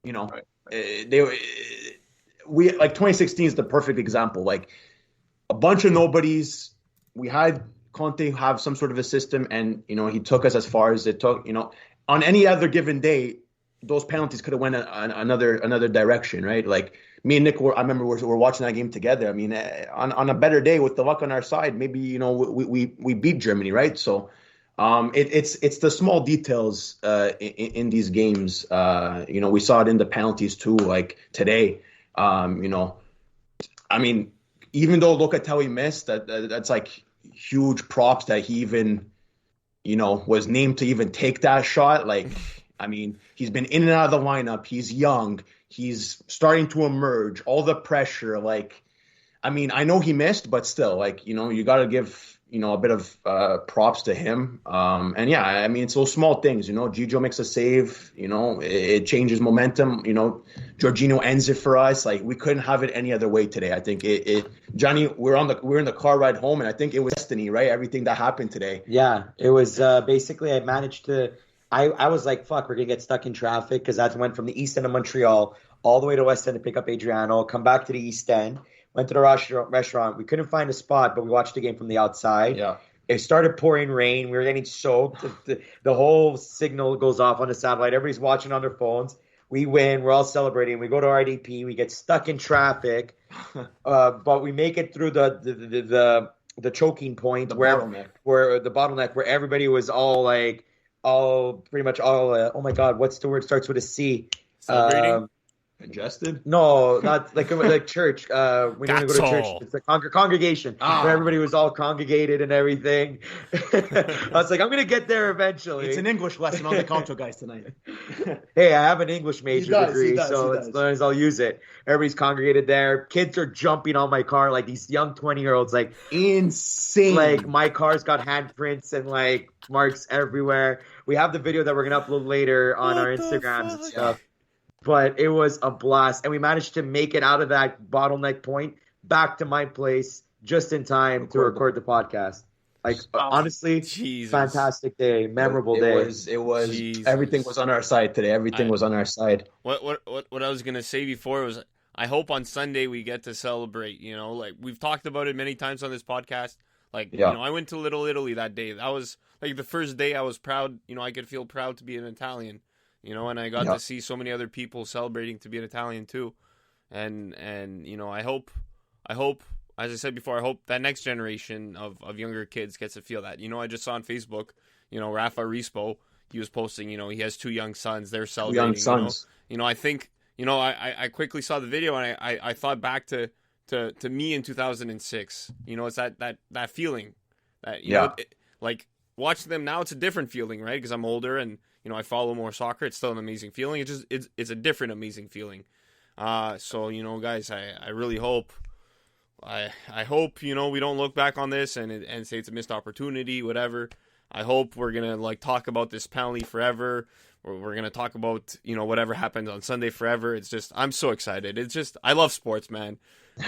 you know, we like 2016 is the perfect example. Like, a bunch of nobodies. We had Conte have some sort of a system, and you know, he took us as far as it took. You know, on any other given day, those penalties could have went another direction, right? Like me and Nick, I remember we're watching that game together. I mean, on a better day with the luck on our side, maybe, you know, we beat Germany, right? So it's the small details in these games. You know, we saw it in the penalties too, like today. You know, I mean, even though look at how he missed, that's like huge props that he even, you know, was named to even take that shot. Like, I mean, he's been in and out of the lineup. He's young. He's starting to emerge. All the pressure, like, I mean, I know he missed, but still, like, you know, you got to give, you know, a bit of props to him. And yeah, I mean, it's those small things, you know. Gigio makes a save, you know, it changes momentum. You know, Jorginho ends it for us. Like, we couldn't have it any other way today. I think Johnny, we're in the car ride home, and I think it was destiny, right? Everything that happened today. Yeah, it was basically I managed to. I was like, fuck, we're going to get stuck in traffic, because I went from the east end of Montreal all the way to West End to pick up Adriano, come back to the east end, went to the restaurant. We couldn't find a spot, but we watched the game from the outside. Yeah. It started pouring rain. We were getting soaked. The whole signal goes off on the satellite. Everybody's watching on their phones. We win. We're all celebrating. We go to RDP. We get stuck in traffic, but we make it through the choking point, where the bottleneck, where everybody was all like, pretty much all. Oh my God, what's the word? Starts with a C. Celebrating? Congested? No, not like church. When you go to church, it's a congregation where everybody was all congregated and everything. I was like, I'm gonna get there eventually. It's an English lesson on the Calcio guys tonight. Hey, I have an English major degree, so as long as I'll use it. Everybody's congregated there. Kids are jumping on my car, like these young 20-year-olds, like insane. Like, my car's got handprints and like marks everywhere. We have the video that we're gonna upload later on our Instagrams and stuff. But it was a blast, and we managed to make it out of that bottleneck point back to my place just in time to record the podcast. Like, honestly, fantastic day, memorable day. It was. Jesus. Everything was on our side today. Everything was on our side. What I was gonna say before was, I hope on Sunday we get to celebrate. You know, like, we've talked about it many times on this podcast. Like, you know, I went to Little Italy that day. That was like the first day I was proud. You know, I could feel proud to be an Italian. You know, and I got to see so many other people celebrating to be an Italian too, and you know, I hope, as I said before, I hope that next generation of younger kids gets to feel that. You know, I just saw on Facebook, you know, Rafa Rispo, he was posting, you know, he has 2 young sons, they're celebrating. Young sons. You know, I think, you know, I quickly saw the video, and I thought back to me in 2006. You know, it's that feeling that, you know, like, watching them now, it's a different feeling, right? Because I'm older and, you know, I follow more soccer. It's still an amazing feeling. It's a different amazing feeling. So, you know, guys, I really hope, I hope, you know, we don't look back on this and say it's a missed opportunity, whatever. I hope we're gonna like talk about this penalty forever. We're gonna talk about, you know, whatever happened on Sunday forever. It's just, I'm so excited. It's just, I love sports, man.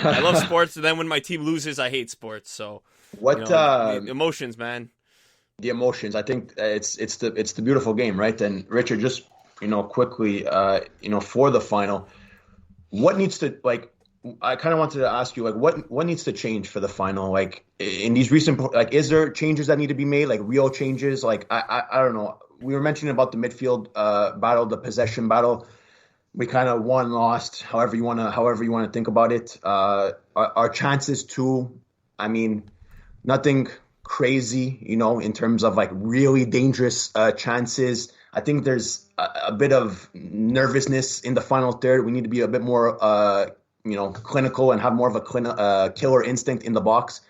I love sports. And then when my team loses, I hate sports. So what, you know, emotions, man. The emotions. I think it's the beautiful game, right? And Richard, just, you know, quickly, you know, for the final, what needs to, like, I kind of wanted to ask you, like, what needs to change for the final? Like, in these recent, like, is there changes that need to be made, like real changes? Like, I don't know. We were mentioning about the midfield battle, the possession battle. We kind of won, lost, however you want to think about it. Our chances too. I mean, nothing crazy, you know, in terms of like really dangerous chances. I think there's a bit of nervousness in the final third. We need to be a bit more, you know, clinical and have more of a killer instinct in the box.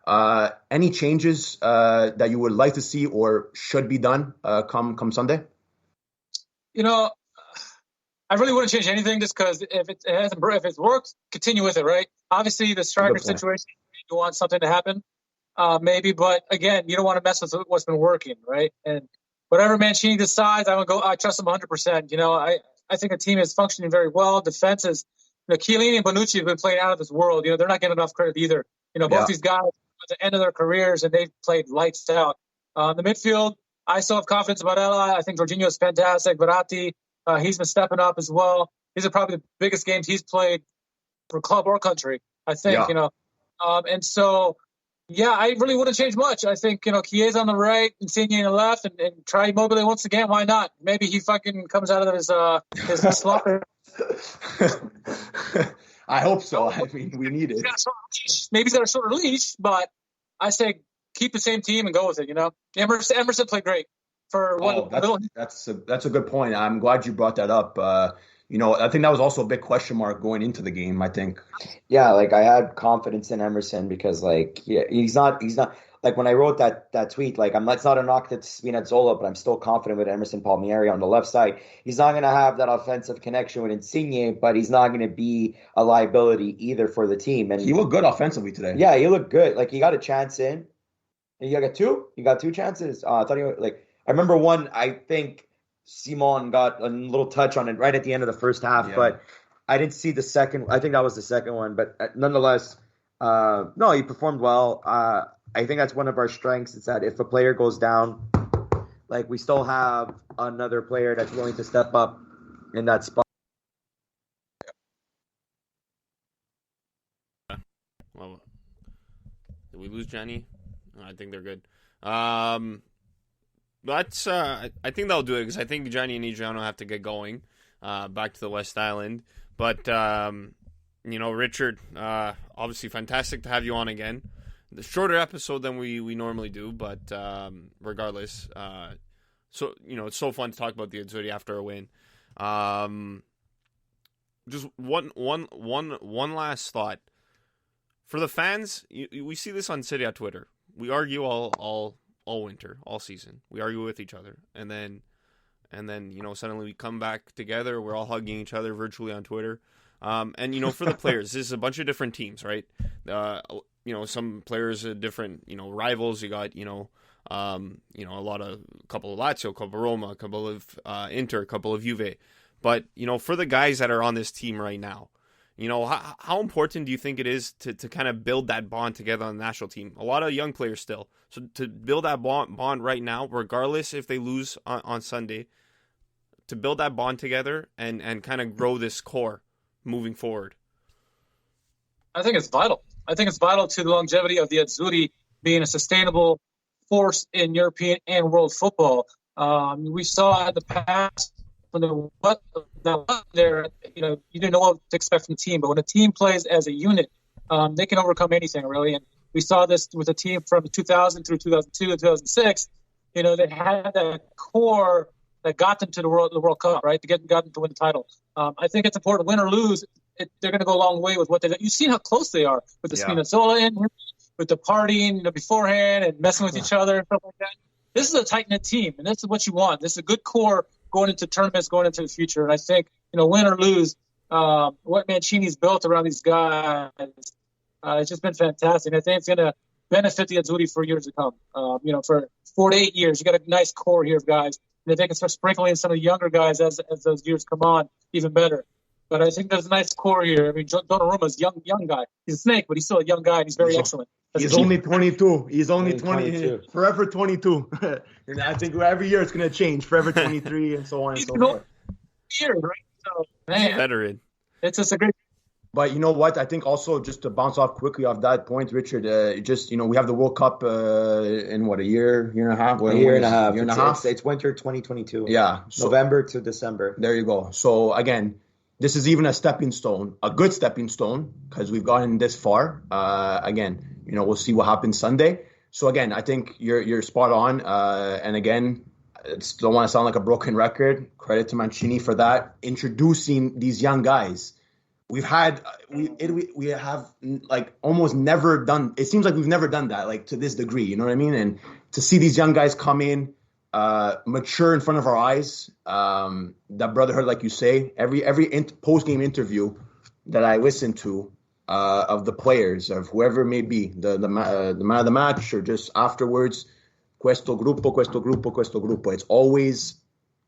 Any changes that you would like to see or should be done come Sunday? I really wouldn't change anything just because if it's worked, continue with it, right? Obviously, the striker situation, you want something to happen, maybe, but again, you don't want to mess with what's been working, right? And whatever Mancini decides, I trust him 100%. I think the team is functioning very well. Defense is, Chiellini and Bonucci have been playing out of this world. They're not getting enough credit either. Both these guys at the end of their careers, and they've played lights out. The midfield, I still have confidence about Ella. I think Jorginho is fantastic. Verratti, he's been stepping up as well. These are probably the biggest games he's played for club or country, I think, and so, I really wouldn't change much. I think, Chiesa on the right, Insigne on the left, and try Immobile once again. Why not? Maybe he fucking comes out of his slumber. I hope so. I mean, we need it. Maybe he's got a shorter leash, but I say keep the same team and go with it, Emerson played great. That's a good point. I'm glad you brought that up. I think that was also a big question mark going into the game, I think. Yeah, I had confidence in Emerson because he's not when I wrote that tweet, it's not a knock to Spinazzola, but I'm still confident with Emerson Palmieri on the left side. He's not going to have that offensive connection with Insigne, but he's not going to be a liability either for the team. And he looked good offensively today. Yeah, he looked good. He got a chance in. You got two? You got two chances? I thought I remember one, I think Simon got a little touch on it right at the end of the first half, but I didn't see the second. I think that was the second one, but nonetheless, no, he performed well. I think that's one of our strengths is that if a player goes down, we still have another player that's willing to step up in that spot. Well, did we lose Johnny? I think they're good. That's I think that'll do it because I think Johnny and Adriano have to get going back to the West Island. But Richard, obviously fantastic to have you on again. The shorter episode than we normally do, but regardless, so it's so fun to talk about the Azzurri after a win. Just one last thought for the fans. We see this on Serie A Twitter. We argue all winter, all season. We argue with each other, and then suddenly we come back together. We're all hugging each other virtually on Twitter. And for the players, this is a bunch of different teams, right? Some players are different, rivals. You got, a couple of Lazio, a couple of Roma, a couple of Inter, a couple of Juve. But, for the guys that are on this team right now, how important do you think it is to kind of build that bond together on the national team? A lot of young players still. So to build that bond right now, regardless if they lose on Sunday, to build that bond together and kind of grow this core moving forward. I think it's vital. I think it's vital to the longevity of the Azzurri being a sustainable force in European and world football. We saw in the past when there, you didn't know what to expect from the team. But when a team plays as a unit, they can overcome anything, really. And we saw this with a team from 2000 through 2002 and 2006. They had that core that got them to the World Cup, right? Got them to win the title. I think it's important, win or lose. They're going to go a long way with what they do. You've seen how close they are with the Spinazzola in, with the partying beforehand and messing with each other and stuff like that. This is a tight-knit team, and this is what you want. This is a good core going into tournaments, going into the future. And I think, win or lose, what Mancini's built around these guys, it's just been fantastic. And I think it's going to benefit the Azzurri for years to come. For 4 to 8 years, you got a nice core here of guys. And if they can start sprinkling some of the younger guys as those years come on, even better. But I think there's a nice core here. I mean, Donnarumma's young guy. He's a snake, but he's still a young guy, and he's very excellent. He's only 22. He's only 20. Forever 22. And I think every year it's going to change. Forever 23 and so on and so forth. Years, right? So, man, veteran. It's just a great. But you know what? I think also just to bounce off quickly off that point, Richard, we have the World Cup in what, a year and a half? A year and a half. It's winter 2022. Yeah. November to December. There you go. So again, this is even a stepping stone, a good stepping stone, because we've gotten this far. Again, we'll see what happens Sunday. So again, I think you're spot on. And again, I don't want to sound like a broken record. Credit to Mancini for that. Introducing these young guys we've had we have like almost never done. It seems like we've never done that like to this degree. You know what I mean? And to see these young guys come in, mature in front of our eyes, that brotherhood, like you say, every post game interview that I listen to of the players, of whoever it may be, the man of the match, or just afterwards, questo gruppo.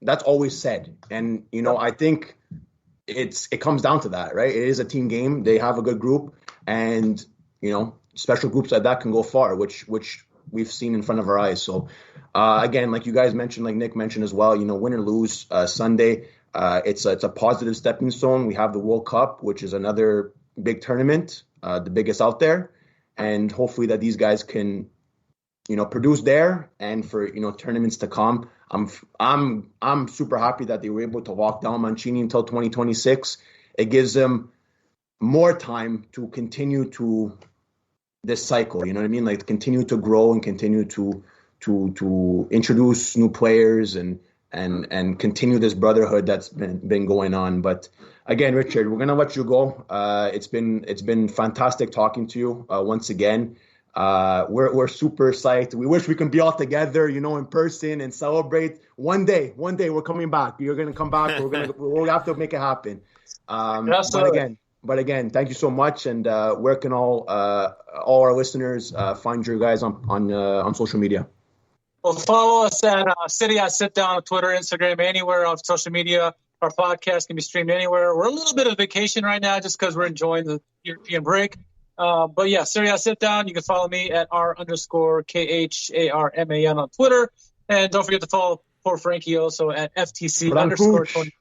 That's always said, and you know I think it comes down to that, right? It is a team game. They have a good group, and you know special groups like that can go far, which we've seen in front of our eyes. So again, like you guys mentioned, like Nick mentioned as well, you know, win or lose Sunday, it's a positive stepping stone. We have the World Cup, which is another big tournament, the biggest out there, and hopefully that these guys can, you know, produce there and for, you know, tournaments to come. I'm super happy that they were able to lock down Mancini until 2026. It gives them more time to continue to this cycle, you know what I mean? Like continue to grow and continue to introduce new players and continue this brotherhood that's been going on. But again, Richard, we're gonna let you go. It's been fantastic talking to you once again. We're super psyched. We wish we can be all together, you know, in person and celebrate. One day we're coming back. You're gonna come back. We'll have to make it happen. But again, thank you so much. And where can all our listeners find you guys on social media? Well, follow us at Serie A Sitdown on Twitter, Instagram, anywhere on social media. Our podcast can be streamed anywhere. We're a little bit of vacation right now just because we're enjoying the European break. But yeah, Serie A Sitdown. You can follow me at R_KHARMAN on Twitter. And don't forget to follow poor Frankie also at FTC_20.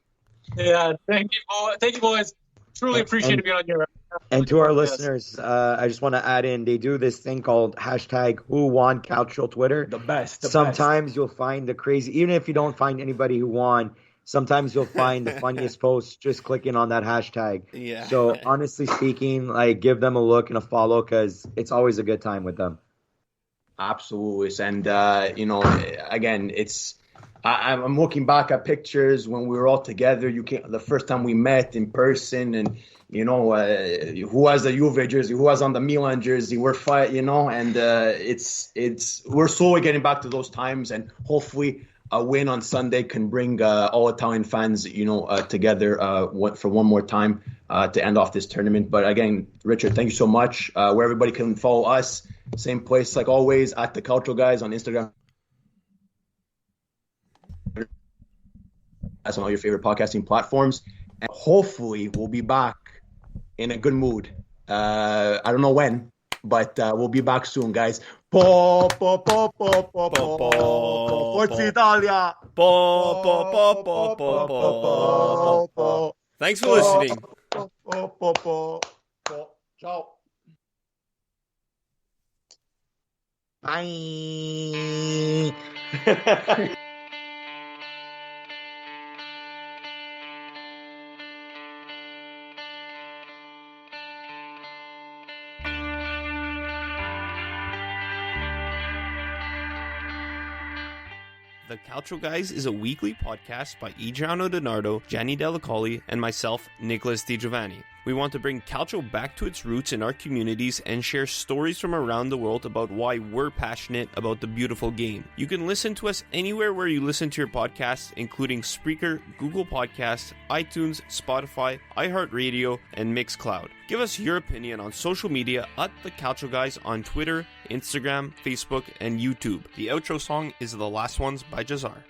Yeah, thank you, boys. Truly appreciate being on your. And to our listeners, I just want to add in, they do this thing called #WhoWonCalcio Twitter. The best. Sometimes you'll find the crazy, even if you don't find anybody who won, sometimes you'll find the funniest posts just clicking on that hashtag. Yeah. So honestly speaking, like give them a look and a follow because it's always a good time with them. Absolutely. And, you know, again, I'm looking back at pictures when we were all together. The first time we met in person, and you know who has the Juve jersey, who has on the Milan jersey. We're fighting, you know, and we're slowly getting back to those times, and hopefully a win on Sunday can bring all Italian fans, you know, together for one more time to end off this tournament. But again, Richard, thank you so much. Where everybody can follow us, same place like always at the Calcio Guys on Instagram. As on all your favorite podcasting platforms, and hopefully we'll be back in a good mood. I don't know when, but we'll be back soon, guys. Forza Italia! Thanks for listening. Ciao. Bye. The Calcio Guys is a weekly podcast by Adriano Donardo, Gianni Delacoli, and myself, Nicholas Di Giovanni. We want to bring Calcio back to its roots in our communities and share stories from around the world about why we're passionate about the beautiful game. You can listen to us anywhere where you listen to your podcasts, including Spreaker, Google Podcasts, iTunes, Spotify, iHeart Radio, and Mixcloud. Give us your opinion on social media at The Calcio Guys on Twitter, Instagram, Facebook, and YouTube. The outro song is The Last Ones by Jazar.